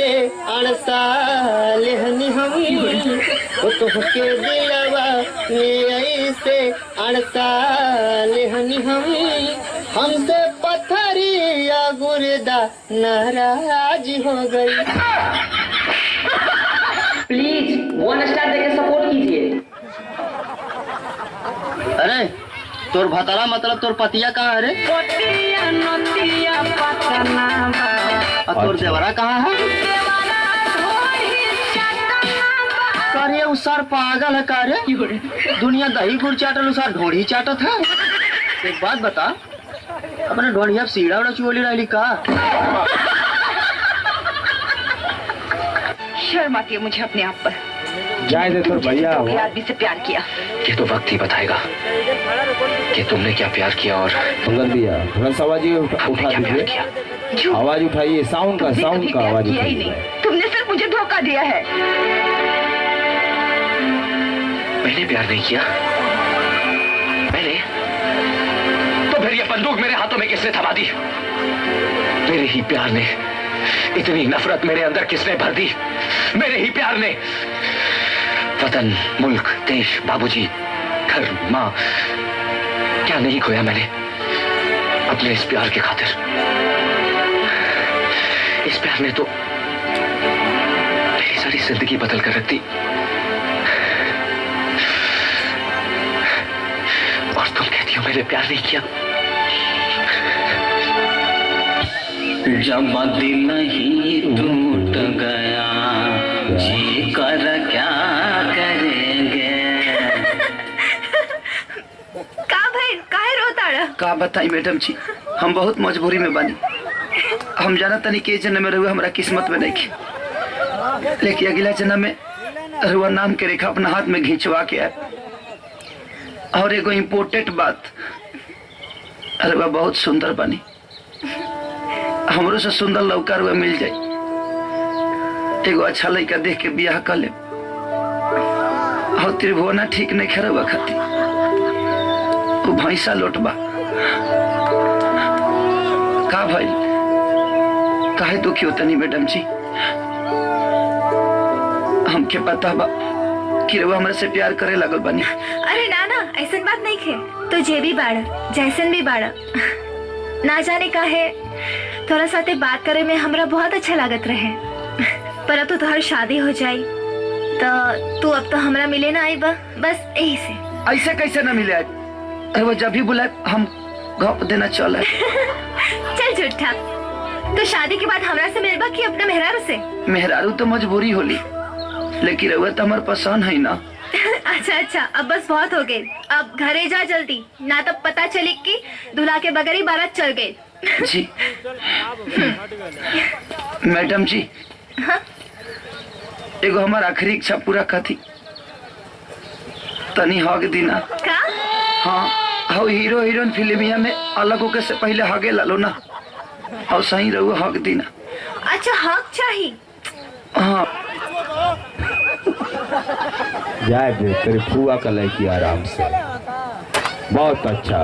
से अड़साल हनी हम तुहके दिलवा में से अड़साल हनी हमसे पत्थरिया गुर्दा नाराज हो गई। प्लीज 1 स्टार देके सपोर्ट कीजिए। अरे तोर भतरा मतलब तोर पतिया कहाँ है रे? पतिया नतिया पतना बा। और तोर देवरा कहाँ है? करे उसार पागल है का रे? दुनिया दही गुड़ चाटल उसार ढोढ़ी चाटत है। एक बात बता, अपने ढोढ़िया सीढ़ा उड़ा चुली रही का? शर्म आती है मुझे अपने आप पर। जाए दे तो भैया आदमी से प्यार किया। ये तो वक्त ही बताएगा कि तुमने क्या प्यार किया। और दिया आवाज उठा दीजिए, आवाज उठाइए, साउंड का आवाज उठाइए। तुमने सिर्फ मुझे धोखा दिया है। मैंने प्यार नहीं किया। मैंने तो फिर ये बंदूक मेरे हाथों में किसने थमा दी? मेरे ही प्यार ने इतनी नफरत मेरे अंदर किसने भर दी? मेरे ही प्यार ने वतन, मुल्क, देश, बाबूजी, घर, माँ, क्या नहीं खोया मैंने अपने इस प्यार के खातिर। इस प्यार ने तो मेरी सारी जिंदगी बदल कर रख दी। और तुम कहती हो मैंने प्यार नहीं किया। जब दिल ही टूट गया जी कर क्या करेंगे। का भाई काहे रोता रहा? का बताई मैडम जी, हम बहुत मजबूरी में बानी। हम जाना तनी के जन्म में रहुआ हमारा किस्मत में नहीं खे, लेकिन अगला जन्म में रहुआ नाम के रेखा अपना हाथ में घिंचवा के आए। और एगो इम्पोर्टेंट बात, रहुआ बहुत सुंदर बनी। हमरो से सुंदर लड़का रहुआ मिल जाए, एगो अच्छा लड़का देख के बियाह कर ले। और त्रिभुवना ठीक नहीं खेरवा खाती, वो भैंसा लोटबा। का भाई काहे दुखी होता नहीं मैडम जी? हमके पता बा कि रहुआ हमरा से प्यार करे लगल बनी। अरे ना ना, ऐसन बात नहीं खे। तुझे भी बाड़ा, जैसन भी बाड़ा। ना जाने का है, थोड़ा साथे बात करे में हमरा बहुत अच्छा लागत रहे। पर अब तो तुम्हारी शादी हो जाई तो तू अब तो हमरा मिले ना आई बा, बस यही से। ऐसे कैसे ना मिले? अरे वो जब भी बुलाए हम घप देना चले। चल झूठा, तो शादी के बाद हमरा से मिलबा कि अपना मेहरारू से? मेहरारू तो मजबूरी होली, लेकिन रहुआ तो हमारे पसंद है ना। अच्छा अच्छा, अब बस बहुत हो गए। अब घरे जा जल्दी, ना तो पता चले कि दूल्हा के बगैर ही बारात चल गए। जी मैडम जी, हाँ? एगो हमार आखिरी इच्छा पूरा कथी, तनी हग दीना। का? हाँ, हाँ हीरो हीरोइन फिल्मिया में अलग होके से पहले हगे लालो ना, और सही रहुआ हग दीना। अच्छा हक चाहिए? हाँ जाए दे तेरे फुआ का लड़की आराम से। बहुत अच्छा।